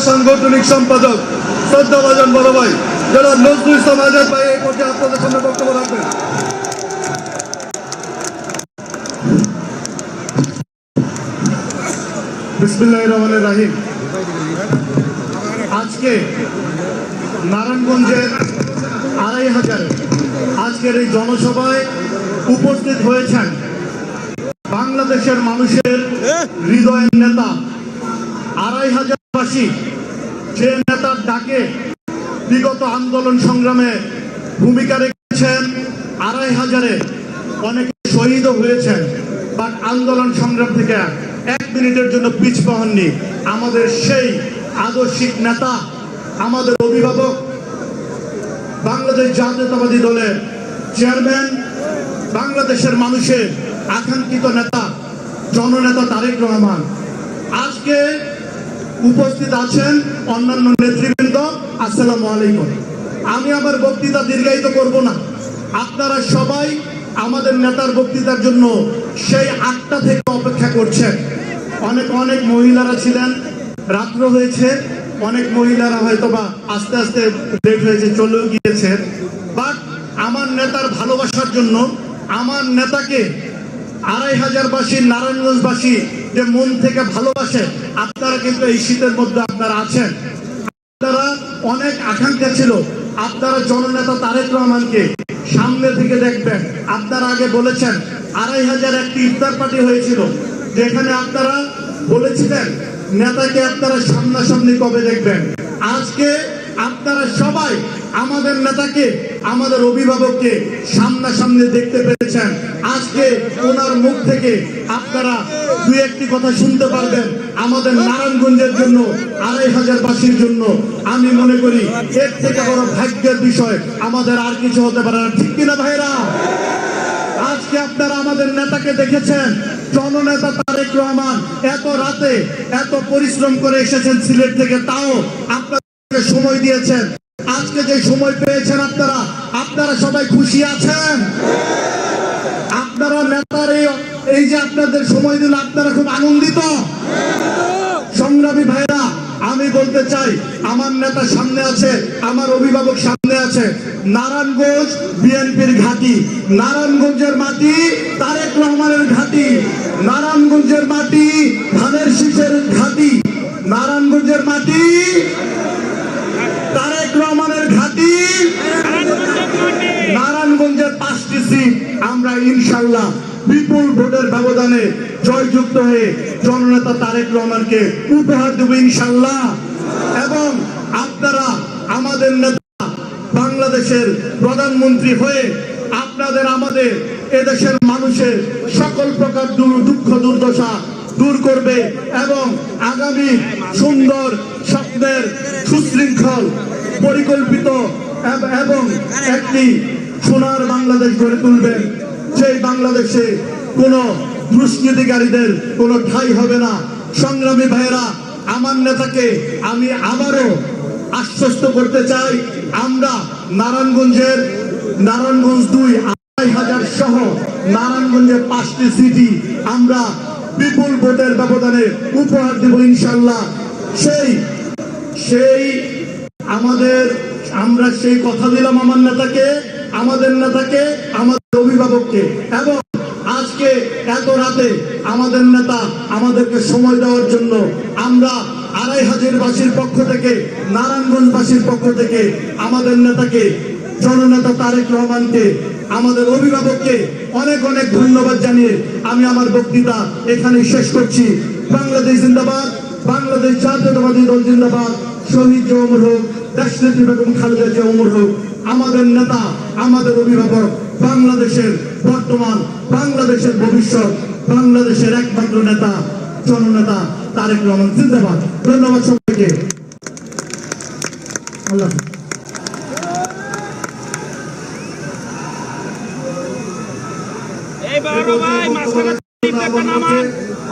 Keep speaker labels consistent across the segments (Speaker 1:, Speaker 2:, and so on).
Speaker 1: সাংগঠনিক সম্পাদক শ্রদ্ধাভাজন বড় ভাই যারা নজরুল ইসলাম আজাদ ভাই এই পর্যায়ে আপনাদের সামনে বক্তব্য রাখবেন। বিসমিল্লাহির রহমানির রহিম। আজকে নারায়ণগঞ্জের ২৫০০ আজকের এই জনসভায় উপস্থিত হয়েছেন বাংলাদেশের মানুষের হৃদয়ের নেতা ২৫০০বাসী, যে নেতার ডাকে বিগত আন্দোলন সংগ্রামে ভূমিকা রেখেছেন। ২৫০০-এ অনেকে শহীদও হয়েছেন, বাট আন্দোলন সংগ্রাম থেকে ১ মিনিটের জন্য পিছপা হননি। আমাদের সেই আদর্শিক নেতা, আমাদের অভিভাবক, বাংলাদেশ জাতীয়তাবাদী দলের চেয়ারম্যান, বাংলাদেশের মানুষের আকাঙ্ক্ষিত নেতা, জননেতা তারেক রহমান আজকে উপস্থিত আছেন। অন্যান্য নেতৃবৃন্দ, আসসালামু আলাইকুম। আমি আমার বক্তৃতা দীর্ঘায়িত করব না। আপনারা সবাই আমাদের নেতার বক্তৃতার জন্য সেই ৮টা থেকে অপেক্ষা করছেন। অনেক মহিলারা ছিলেন, রাত্র হয়েছে, অনেক মহিলারা হয়তোবা আস্তে আস্তে লেট হয়েছে, চলেও গিয়েছে। বাট আমার নেতার ভালোবাসার জন্য, আমার নেতাকে ২৫০০বাসী, নারায়ণগঞ্জবাসী যে মন থেকে ভালোবাসে, আপনারা কিন্তু এই শীতের মধ্যে আপনারা আছেন। আপনারা অনেক আকাঙ্ক্ষা ছিল আপনারা জননেতা তারেক রহমানকে সামনে থেকে দেখবেন। আপনারা আগে বলেছেন ২৫০০ একটি ইফতার পার্টি হয়েছিল, যেখানে আপনারা বলেছিলেন নেতাকে আপনারা সামনাসামনি কবে দেখবেন। আজকে আপনারা সবাই আমাদের নেতাকে, আমাদের অভিভাবককে সামনাসামনি দেখতে পেরেছেন। আজকে ওনার মুখ থেকে আপনারা ২-১টি কথা শুনতে পারবেন আমাদের নারায়ণগঞ্জের জন্য, ২৫০০বাসীর জন্য। আমি মনে করি এর থেকে বড় ভাগ্যের বিষয় আমাদের আর কিছু হতে পারে না, ঠিক কিনা ভাইরা? আজকে আপনারা আমাদের নেতাকে দেখেছেন, জননেতা তারেক রহমান এত রাতে এত পরিশ্রম করে এসেছেন সিলেট থেকে, তাও আপনাদেরকে সময় দিয়েছেন। আজকে যে সময় পেয়েছেন আপনারা সবাই খুশি আছেন? আপনারা নেতার এই যে আপনাদের সময় দিল, আপনারা খুব আনন্দিত? সংগ্রামী ভাইরা, আমি বলতে চাই আমার নেতা সামনে আছে, আমার অভিভাবক সামনে আছে। নারায়ণগঞ্জ বিএনপির ঘাঁটি, নারায়ণগঞ্জের মাটি তারেক রহমানের ঘাঁটি, নারায়ণগঞ্জের মাটি ধানের শীষের ঘাঁটি, নারায়ণগঞ্জের মাটি তারেক রহমানের ঘাঁটি। নারায়ণগঞ্জের 5টি সিট আমরা ইনশাল্লাহ বিপুল ভোটের ব্যবধানে জয়যুক্ত হয়ে জননেতা তারেক রহমানকে উপহার দেব ইনশাল্লাহ। এবং আপনারা আমাদের নেতা বাংলাদেশের প্রধানমন্ত্রী হয়ে আপনাদের আমাদের এদেশের মানুষের সকল প্রকার দুঃখ দুর্দশা দূর করবে এবং আগামী সুন্দর স্বপ্নের সুশৃঙ্খল পরিকল্পিত এবং একটি সোনার বাংলাদেশ গড়ে তুলবেন। সেই বাংলাদেশে কোনো দুষ্কৃতিকারীদের কোনো ঠাঁই হবে না। সংগ্রামী ভাইয়েরা, আমার নেতাকে আমি আবারও আশ্বস্ত করতে চাই, আমরা নারায়ণগঞ্জ ২ ২৫০০ সহ নারায়ণগঞ্জের 5টি সিটি আমরা বিপুল ভোটের ব্যবধানে উপহার দেব ইনশাল্লাহ। আমরা সেই কথা দিলাম আমার নেতাকে, আমাদের নেতাকে, আমাদের অভিভাবককে। এবং আজকে এত রাতে আমাদের নেতা আমাদেরকে সময় দেওয়ার জন্য আমরা ২৫০০বাসীর পক্ষ থেকে, নারায়ণগঞ্জবাসীর পক্ষ থেকে আমাদের নেতাকে, জননেতা তারেক রহমানকে, আমাদের অভিভাবককে অনেক ধন্যবাদ জানিয়ে আমি আমার বক্তৃতা এখানে শেষ করছি। বাংলাদেশ জিন্দাবাদ, বাংলাদেশ জাতীয়তাবাদী দল জিন্দাবাদ, শহীদ জিয়া অমর হোক, দেশনেত্রী বেগম খালেদা জিয়া অমর হোক। আমাদের নেতা, আমাদের অভিভাবক, বাংলাদেশের বর্তমান, বাংলাদেশের ভবিষ্যৎ, বাংলাদেশের একমাত্র নেতা জননেতা তারেক রহমান জিন্দাবাদ। ধন্যবাদ সবাইকে। আল্লাহ।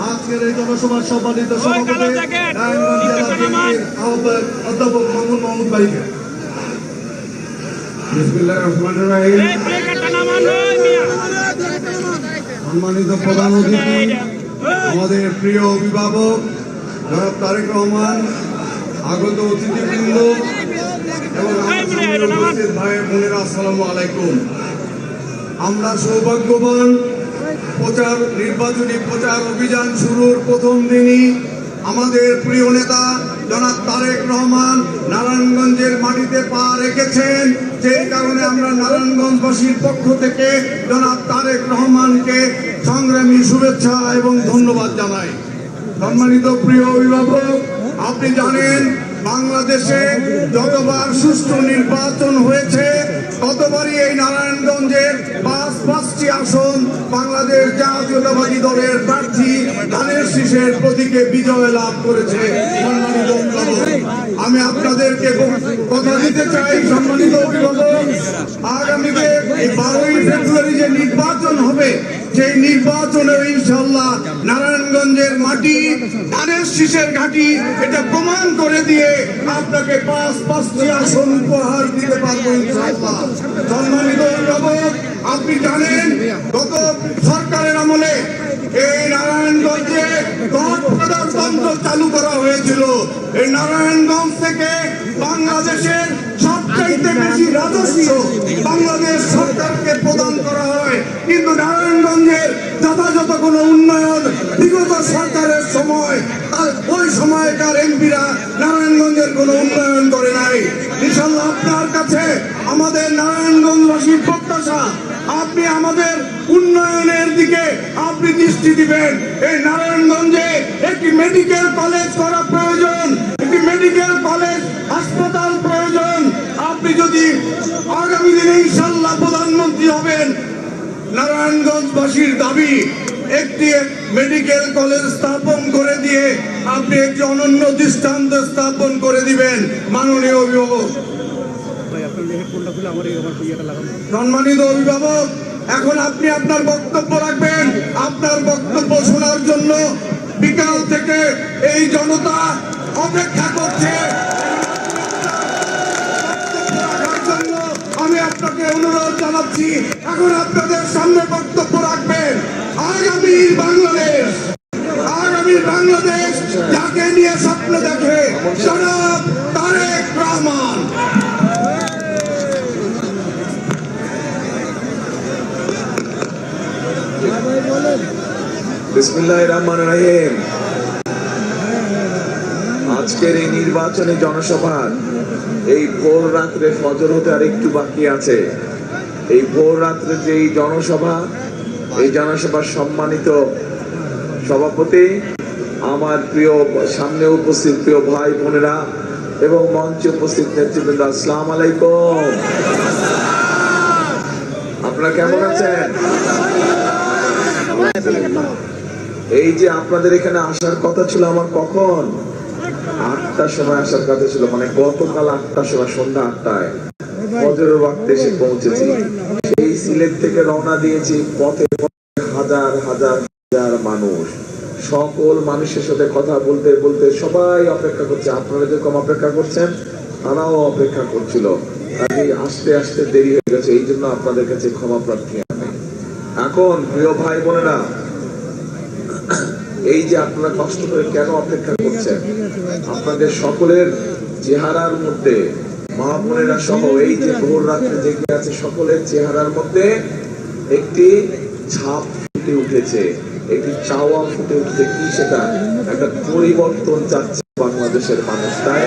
Speaker 1: আজকের এই জনসভার সম্মানিত সভাপতি নারায়ণগঞ্জ জেলা বিএনপির আহ্বায়ক অধ্যাপক মাহমুদ ভাইকে। সম্মানিত প্রধান অতিথি, আমাদের প্রিয় অভিভাবক জনাব তারেক রহমান,
Speaker 2: আগত অতিথিবৃন্দ এবং আমার সামনে উপস্থিত ভাই বোনেরা, আসসালামু আলাইকুম। আমরা সৌভাগ্যবান, নির্বাচনী প্রচার অভিযান শুরুর প্রথম দিনই আমাদের প্রিয় নেতা জনাব তারেক রহমান নারায়ণগঞ্জের মাটিতে পা রেখেছেন। যে কারণে আমরা নারায়ণগঞ্জবাসীর পক্ষ থেকে জনাব তারেক রহমানকে সংগ্রামী শুভেচ্ছা এবং ধন্যবাদ জানাই। সম্মানিত প্রিয় অভিভাবক, আপনি জানেন বাংলাদেশে যতবার সুষ্ঠু নির্বাচন হয়েছে ততবারই এই নারায়ণগঞ্জের পাঁচটি আসন বাংলাদেশ জাতীয়তাবাদী দলের প্রার্থী ধানের শীষের প্রতীকে বিজয় লাভ করেছে। সম্মানিত অভিভাবক, আমি আপনাদেরকে কথা দিতে চাই, সম্মানিত অভিভাবক, আগামীতে 12ই ফেব্রুয়ারি যে নির্বাচন হবে সেই নির্বাচনে ইনশাল্লাহ নারায়ণগঞ্জের মাটি ধানের শীষের ঘাঁটি, এটা প্রমাণ করে দিয়ে আপনাকে পাঁচটি আসন উপহার দিতে পারবো ইনশাল্লাহ। সম্মানিত অভিভাবক, আপনি জানেন গত সরকারের আমলে এই নারায়ণগঞ্জে গণপ্রজাতন্ত্র চালু করা হয়েছিল। এই নারায়ণগঞ্জ থেকে বাংলাদেশের সবচাইতে বেশি রাজস্ব বাংলাদেশ সরকারকে প্রদান করা হয়, কিন্তু নারায়ণগঞ্জের যথাযথ কোনো উন্নয়ন বিগত সরকারের সময় ওই সময়কার এমপিরা নারায়ণগঞ্জের কোনো উন্নয়ন করে নাই। ইনশাল্লাহ আপনার কাছে আমাদের নারায়ণগঞ্জবাসীর প্রত্যাশা, আপনি আমাদের উন্নয়নের দিকে আপনি দৃষ্টি দিবেন। এই নারায়ণগঞ্জে একটি মেডিকেল কলেজ করা প্রয়োজন, একটি মেডিকেল কলেজ হাসপাতাল প্রয়োজন। আপনি যদি আগামী দিনে ইনশাল্লাহ প্রধানমন্ত্রী হবেন, নারায়ণগঞ্জবাসীর দাবি একটি মেডিকেল কলেজ স্থাপন করে দিয়ে আপনি একটি অনন্য দৃষ্টান্ত স্থাপন করে দিবেন। মাননীয় অভিভাবক, সম্মানিত অভিভাবক, এখন আপনি আপনার বক্তব্য রাখবেন। আপনার বক্তব্য শোনার জন্য বিকাল থেকে এই জনতা অপেক্ষা করছে। আমি আপনাকে অনুরোধ জানাচ্ছি, এখন আপনাদের সামনে বক্তব্য রাখবেন। আগামীর বাংলাদেশ যাকে নিয়ে স্বপ্ন দেখে জনাব তারেক রহমান।
Speaker 3: বিসমিল্লাহির রহমানির রহিম। আজকের এই নির্বাচনী জনসভা এই ভোর রাত্রে ফজর হতে আর একটু বাকি আছে। এই ভোর রাত্রে যে এই জনসভার সম্মানিত সভাপতি, আমার প্রিয় সামনে উপস্থিত প্রিয় ভাই বোনেরা এবং মঞ্চে উপস্থিত নেতৃবৃন্দ, আসসালামু আলাইকুম। আপনারা কেমন আছেন? এই যে আপনাদের এখানে আসার কথা ছিল আমার কখন 8টার সময় আসার কথা ছিল, মানে গতকাল 8টার সময়, সন্ধ্যা 8টায় ফজরের ওয়াক্তে এসে পৌঁছেছি। সেই সিলেট থেকে রওনা দিয়েছি, পথে হাজার হাজার হাজার মানুষ, সকল মানুষের সাথে কথা বলতে বলতে সবাই অপেক্ষা করছে। আপনারা যেরকম অপেক্ষা করছেন তারাও অপেক্ষা করছিল। আস্তে আস্তে দেরি হয়ে গেছে, এই জন্য আপনাদের কাছে ক্ষমা প্রার্থী আমি। এখন প্রিয় ভাই বোনেরা, এই যে আপনারা কষ্ট করে কেন অপেক্ষা করছেন, আপনাদের সকলের চেহারার মধ্যে, মা বোনেরা সহ এই যে ভোর রাত্রে জেগে আছে সকলের চেহারার মধ্যে একটি ছাপ ফুটে উঠেছে, একটি চাওয়া ফুটে উঠেছে। কি সেটা? একটা পরিবর্তন চাচ্ছে বাংলাদেশের মানুষ, তাই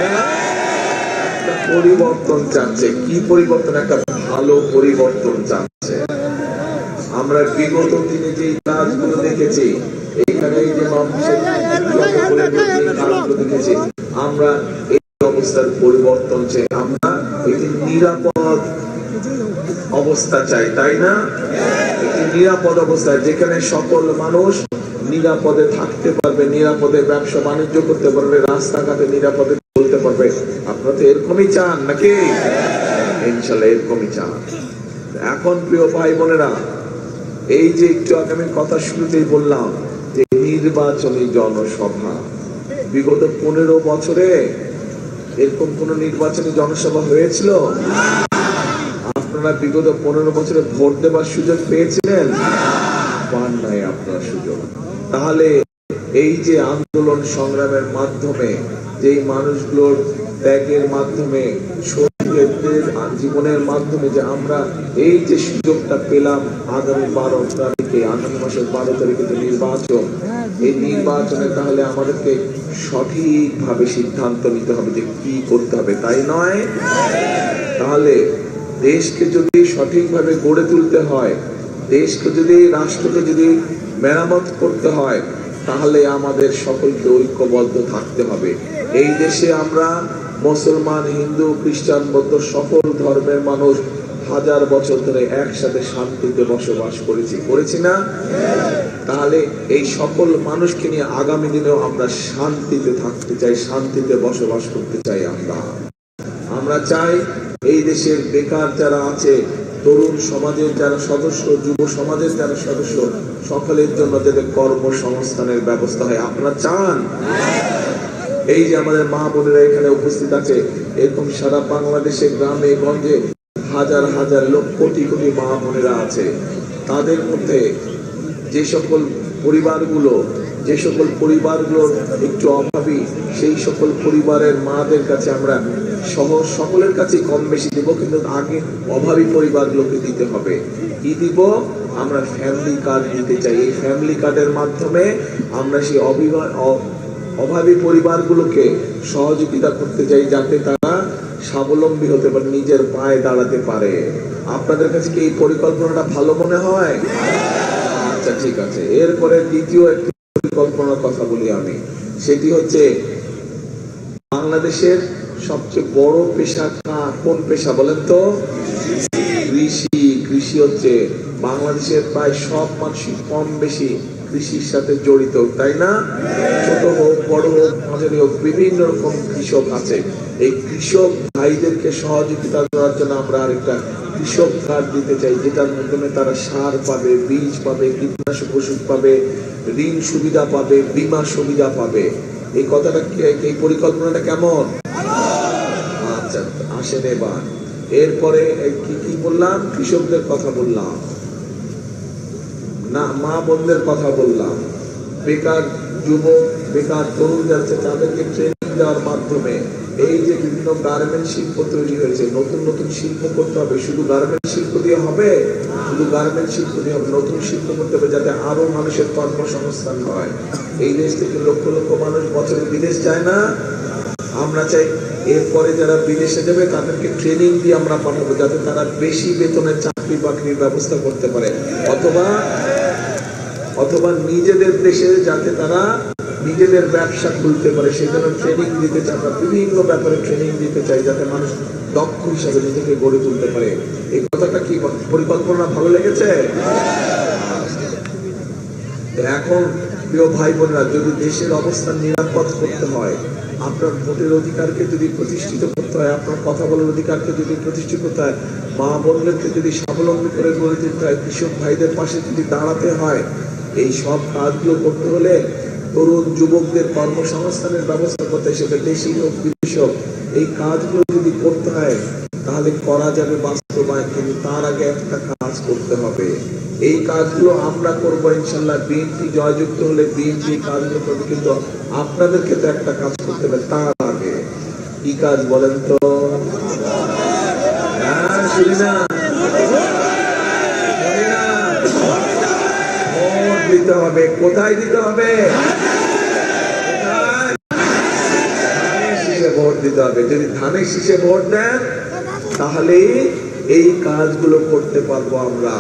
Speaker 3: একটা পরিবর্তন চাচ্ছে। কি পরিবর্তন? একটা ভালো পরিবর্তন চাচ্ছে। আমরা বিগত দিনে যে কাজগুলো দেখেছি, এখানে এই যে দেখেছি, আমরা এই অবস্থার পরিবর্তন চাই। আমরা একটি নিরাপদ অবস্থা চাই, তাই না? একটি নিরাপদ অবস্থা যেখানে সকল মানুষ নিরাপদে থাকতে পারবে, নিরাপদে ব্যবসা বাণিজ্য করতে পারবে, রাস্তাঘাটে নিরাপদে চলতে পারবে। আপনারা তো এরকমই চান নাকি? ইনশাল্লাহ এরকমই চান। এখন প্রিয় ভাই বোনেরা, এই যে একটু আগে আমি কথা শুরুতেই বললাম যে নির্বাচনী জনসভা, বিগত 15 বছরে এরকম কোন নির্বাচনী জনসভা হয়েছিল? আপনারা বিগত 15 বছরে ভোট দেবার সুযোগ পেয়েছিলেন? পান নাই আপনার সুযোগ। তাহলে এই যে আন্দোলন সংগ্রামের মাধ্যমে যেই মানুষগুলোর ত্যাগের মাধ্যমে শহীদদের জীবনের মাধ্যমে যে আমরা এই যে সুযোগটা পেলাম আগামী 12 তারিখে, আগামী মাসের 12 তারিখে যে নির্বাচন, এই নির্বাচনে তাহলে আমাদেরকে সঠিকভাবে সিদ্ধান্ত নিতে হবে যে কি করতে হবে, তাই নয়? তাহলে দেশকে যদি সঠিকভাবে গড়ে তুলতে হয়, দেশকে যদি, রাষ্ট্রকে যদি মেরামত করতে হয়, তাহলে আমাদের সকলকে ঐক্যবদ্ধ থাকতে হবে। এই দেশে আমরা মুসলমান, হিন্দু, খ্রিস্টান, বৌদ্ধ সকল ধর্মের মানুষ হাজার বছর ধরে একসাথে শান্তিতে বসবাস করেছি না? তাহলে এই সকল মানুষকে নিয়ে আগামী দিনেও আমরা শান্তিতে থাকতে চাই, শান্তিতে বসবাস করতে চাই। আমরা চাই এই দেশের বেকার যারা আছে, তরুণ সমাজের যারা সদস্য, যুব সমাজের যারা সদস্য, সকলের জন্য যাতে কর্মসংস্থানের ব্যবস্থা হয়। আপনারা চান? এই যে আমাদের মা বোনেরা এখানে উপস্থিত আছে, এরকম সারা বাংলাদেশে গ্রামে গঞ্জে হাজার হাজার লোক, কোটি কোটি মা বোনেরা আছে। তাদের মধ্যে যে সকল পরিবারগুলো একটু অভাবী, সেই সকল পরিবারের মাদের কাছে আমরা সকলের কাছে কম বেশি দেব, কিন্তু আগে অভাবী পরিবারগুলোকে দিতে হবে। কি দিব? আমরা ফ্যামিলি কার্ড দিতে চাই। এই ফ্যামিলি কার্ডের মাধ্যমে আমরা সেই অভাবী পরিবারগুলোকে সহযোগিতা করতে চাই, যাতে তারা স্বাবলম্বী হতে পারে, নিজের পায়ে দাঁড়াতে পারে। আপনাদের কাছে কি এই পরিকল্পনাটা ভালো মনে হয়? আচ্ছা, ঠিক আছে। এরপরে দ্বিতীয় একটি পরিকল্পনার কথা বলি আমি। সেটি হচ্ছে বাংলাদেশের সবচেয়ে বড় পেশা কোন পেশা বলেন তো? কৃষি। কৃষি হচ্ছে বাংলাদেশের প্রায় সব মানুষই কম বেশি কৃষির সাথে জড়িত, তাই না? ছোট হোক, বড় হোক, মাঝারি হোক, বিভিন্ন রকম কৃষক আছে। এই কৃষক ভাইদেরকে সহযোগিতা করার জন্য আমরা আরেকটা কৃষক কার্ড দিতে চাই, যেটার মাধ্যমে তারা সার পাবে, বীজ পাবে, কীটনাশক ওষুধ পাবে, ঋণ সুবিধা পাবে, বীমা সুবিধা পাবে। এই কথাটা, এই পরিকল্পনাটা কেমন? আচ্ছা, আসেন এবার। এরপরে কি বললাম? কৃষকদের কথা বললাম না, মা বোনদের কথা বললাম, বেকার যুবক, বেকার তরুণ যাচ্ছে, তাদেরকে ট্রেনিং দেওয়ার মাধ্যমে এই যে বিভিন্ন গার্মেন্ট শিল্প তৈরি হয়েছে, নতুন নতুন শিল্প করতে হবে। শুধু গার্মেন্ট শিল্প দিয়ে হবে? শুধু গার্মেন্ট শিল্প দিয়ে হবে? নতুন শিল্প করতে হবে, যাতে আরো মানুষের কর্মসংস্থান হয়। এই দেশ থেকে লক্ষ লক্ষ মানুষ বছরে বিদেশ যায় না? আমরা চাই এরপরে যারা বিদেশে যাবে তাদেরকে ট্রেনিং দিয়ে আমরা পাঠাবো, যাতে তারা বেশি বেতনের চাকরি বাকরির ব্যবস্থা করতে পারে, অথবা নিজেদের দেশে যাতে তারা নিজেদের ব্যবসা খুলতে পারে, সেজন্য ট্রেনিং দিতে চাই। আমরা বিভিন্ন ব্যাপারে ট্রেনিং দিতে চাই, যাতে মানুষ দক্ষ হিসাবে নিজেকে গড়ে তুলতে পারে। এই কথাটা কি পরিকল্পনা ভালো লেগেছে? এখন প্রিয় ভাই বোনেরা, যদি দেশের অবস্থান নিরাপদ করতে হয়, আপনার ভোটের অধিকারকে যদি প্রতিষ্ঠিত করতে হয়, আপনার কথা বলার অধিকারকে যদি প্রতিষ্ঠিত করতে হয়, মা বোনদেরকে যদি স্বাবলম্বী করে গড়ে তুলতে হয়, কৃষক ভাইদের পাশে যদি দাঁড়াতে হয়, এই সব কাজগুলো করতে হলে তরুণ যুবকদের কর্মসংস্থানের ব্যবস্থা করতে হয়, সেটা দেশি হোক বিদেশি হোক, এই কাজগুলো যদি করতে হয় তাহলে করা যাবে বাস্তবায়ন। কিন্তু তার আগে একটা কাজ করতে হবে। এই কাজগুলো আমরা করবো ইনশাল্লাহ। বিএনপি জয়যুক্ত হলে বিএনপি কাজগুলো করবে, কিন্তু আপনাদেরকে তো একটা কাজ করতে হবে। তার আগে কি কাজ বলেন তো? শুনি না, ভোট দিতে হবে। কোথায় দিতে হবে? ভোট দিতে হবে। যদি ধানের শীষে ভোট দেন, তাহলে এই কাজগুলো করতে পারবো আমরা।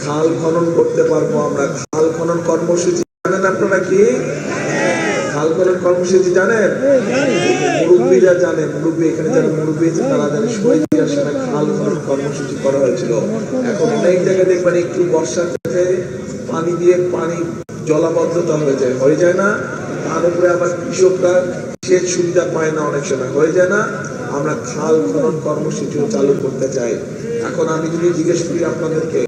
Speaker 3: খাল খনন করতে পারবো আমরা। খাল খনন কর্মসূচি জানেন আপনারা? কি খাল খনন কর্মসূচি জানেন? মুরব্বীরা জানেন, মুরব্বী এখানে যারা মুরব্বী আছে তারা জানেন। শহীদ আসনে খাল খনন কর্মসূচি করা হয়েছিল। এখন অনেক জায়গায় দেখবেন একটু বর্ষার সাথে পানি দিয়ে পানি জলাবদ্ধতা হয়ে যায় না? তার উপরে আবার কৃষকরা সেচ সুবিধা পায় না, অনেক সময় হয়ে যায় না? আমরা খাল খনন কর্মসূচিও চালু করতে চাই। এখন আমি যদি জিজ্ঞেস করি আপনাদেরকে,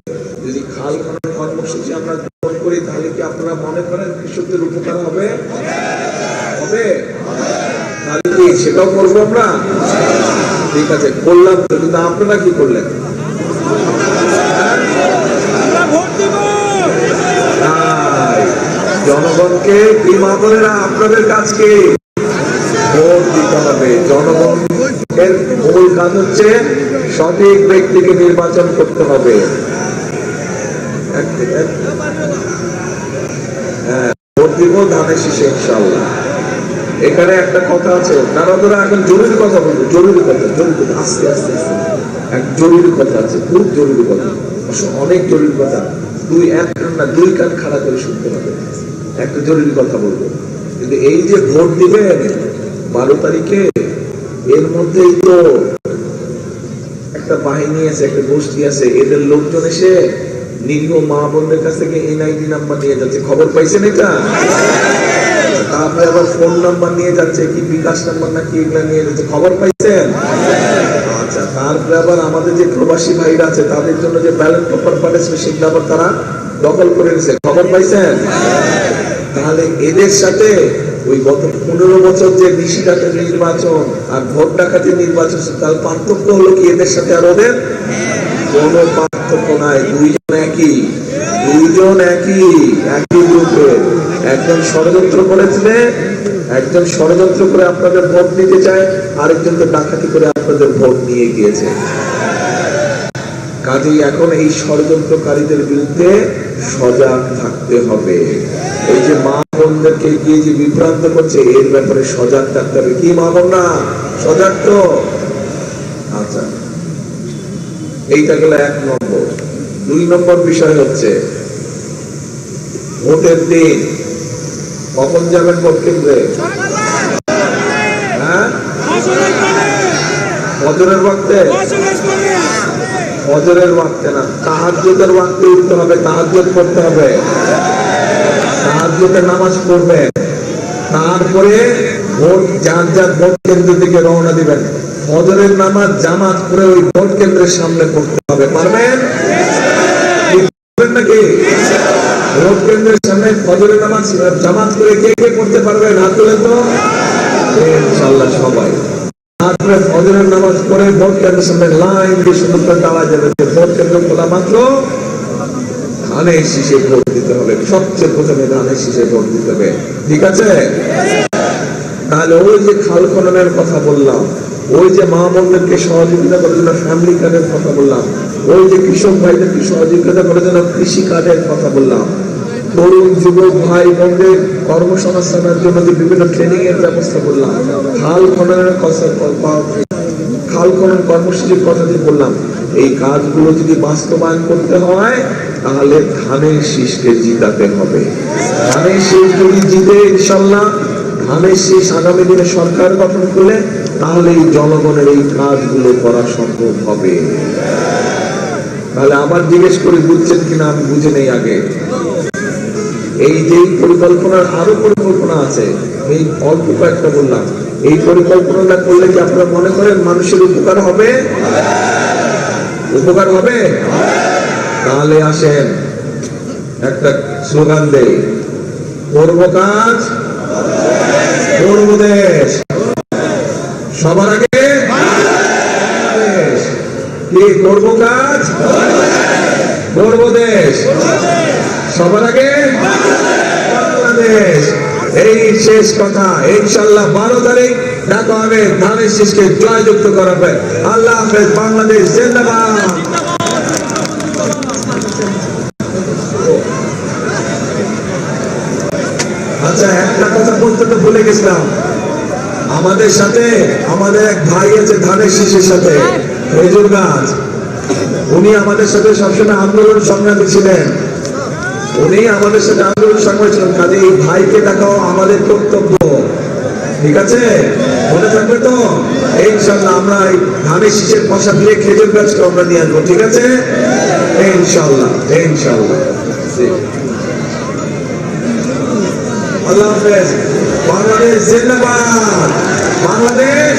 Speaker 3: যদি খাল খনন কর্মসূচি আমরা গ্রহণ করি, তাহলে কি আপনারা মনে করেন কৃষকদের উপকার হবে? তাহলে কি সেটাও করবো আমরা? ঠিক আছে, করলাম তো, কিন্তু আপনারা কি করলেন? জনগণকে আজকে কি মা বোনেরা, আপনাদের কাজকে ভোট দিতে হবে। জনগণের মূল কাজ হচ্ছে সঠিক ব্যক্তিকে নির্বাচন করতে হবে। ভোট দিব ধানের শীষে ইনশাআল্লাহ। এখানে একটা কথা আছে, নারদরা এখন জরুরি কথা বলবো, জরুরি কথা, আস্তে আস্তে আস্তে এক জরুরি কথা আছে, খুব জরুরি কথা, অনেক জরুরি কথা। এক কান না, দুই কান খাড়া করে শুনতে হবে। একটা জরুরি কথা বলবো, কিন্তু এই যে ভোট দিবেন 12 তারিখে, এর মধ্যেই তো একটা বাহিনী আছে, একটা গোষ্ঠী আছে, এদের লোকজন এসে নিরীহ মা বোনদের কাছ থেকে এনআইডি নাম্বার নিয়ে যাচ্ছে। খবর পাইছেন এটা? তারপরে আবার ফোন নাম্বার নিয়ে যাচ্ছে, কি বিকাশ নাম্বার না কি, এগুলা নিয়ে যাচ্ছে। খবর পাইছেন? আচ্ছা, তারপরে আবার আমাদের যে প্রবাসী ভাইরা আছে তাদের জন্য যে ব্যালট পেপার পাঠাচ্ছে সেগুলো আবার তারা দখল করে নিয়েছে। খবর পাইছেন? তাহলে এদের সাথে ওই গত 15 বছর যে নিশিরাতের নির্বাচন আর ভোট ডাকাতির নির্বাচন, তার পার্থক্য হলো কি এদের সাথে আর ওদের? কোনো পার্থক্য নাই। দুইজন একই গ্রুপের। একজন ষড়যন্ত্র করেছিলেন, একজন ষড়যন্ত্র করে আপনাদের ভোট নিতে চায়, আরেকজন তো ডাকাতি করে আপনাদের ভোট নিয়ে গিয়েছে। কাজেই এখন এই ষড়যন্ত্রকারীদের বিরুদ্ধে সজাগ থাকতে হবে। এই যে মা বোনদেরকে গিয়ে যে বিভ্রান্ত করছে, এর ব্যাপারে সজাগ থাকতে হবে। কি মা বোন না সজাগ তো? আচ্ছা, এইটা গেল 1 নম্বর। 2 নম্বর বিষয় হচ্ছে ভোটের দিন কখন যাবেন ভোট কেন্দ্রে? হ্যাঁ, ফজরের ওয়াক্তে? ফজরের ওয়াক্তে না, তাহাজ্জুদের ওয়াক্তে উঠতে হবে, তাহাজ্জুদ পড়তে হবে, তাহাজ্জুদের নামাজ পড়বেন, তারপরে ভোট যার যার ভোট কেন্দ্রের দিকে রওনা দিবেন। ফজরের নামাজ জামাত করে ওই ভোট কেন্দ্রের সামনে পড়তে হবে। পারবেন নাকি? ভোট কেন্দ্রের সামনে ফজরের নামাজ জামাত করে কে কে পড়তে পারবেন? হাত তুলে তো ইনশাআল্লাহ সবাই। তারপরে ফজরের নামাজ পড়ে ভোট কেন্দ্রের সামনে লাইন দিয়ে সুন্দর করে দাঁড়া যাবে। ভোট কেন্দ্র খোলা মাত্র ধানের শীষে ভোট দিতে হবে। সবচেয়ে প্রথমে ধানের শীষে ভোট দিতে হবে। ঠিক আছে? তাহলে ওই যে খাল খননের কথা বললাম, ওই যে মা বোনদেরকে সহযোগিতা করার জন্য ফ্যামিলি কার্ডের কথা বললাম, ওই যে কৃষক ভাইদেরকে সহযোগিতা করার জন্য কৃষি কার্ডের কথা বললাম, তরুণ যুবক ভাই বোনদের কর্মসংস্থানের জন্য যে বিভিন্ন ট্রেনিং এর ব্যবস্থা করলাম, খাল খননের খাল খনন কর্মসূচির কথা যে বললাম, এই কাজগুলো যদি বাস্তবায়ন করতে হয় তাহলে ধানের শীষকে জিতাতে হবে। ধানের শীষ যদি জিতে ইনশাল্লাহ, ধানের শীষ আগামী দিনে সরকার গঠন করলে তাহলে এই জনগণের এই কাজগুলো করা সম্ভব হবে। তাহলে আবার জিজ্ঞেস করে বুঝছেন কিনা আমি বুঝে নেই আগে। এই যে পরিকল্পনার আরো পরিকল্পনা আছে, এই অল্প কয়েকটা বললাম। এই পরিকল্পনাটা করলে কি আপনারা মনে করেন মানুষের উপকার হবে? উপকার হবে? তাহলে আসেন একটা স্লোগান দেই, করব কাজ করব দেশ। সবার আগে কি করব? কাজ করব দেশ। সবার আগে বাংলাদেশ। এই শেষ কথা। ইনশাআল্লাহ 12 তারিখ দেখা হবে ধানের শীষকে জয়যুক্ত করাবে। আল্লাহ হাফেজ। বাংলাদেশ জিন্দাবাদ। আচ্ছা, একটা কথা বলতে তো ভুলে গেছিলাম। আমাদের সাথে আমাদের এক ভাই আছে ধানের শীষের সাথে, খেজুর গাছ। উনি আমাদের সাথে সবসময় আন্দোলন সংগ্রামী ছিলেন। উনি আমাদের সাথে আন্দোলন সংগ্রামী ছিলেন। কাজে এই ভাইকে দেখাও আমাদের কর্তব্য। ঠিক আছে? মনে থাকবে তো? ইনশাআল্লাহ আমরা এই ধানের শীষের পাশা দিয়ে খেজুর গাছকে আমরা নিয়ে আসবো। ঠিক আছে? ইনশাআল্লাহ ইনশাআল্লাহ। আল্লাহ হাফেজ। বাংলাদেশ জিন্দাবাদ। বাংলাদেশ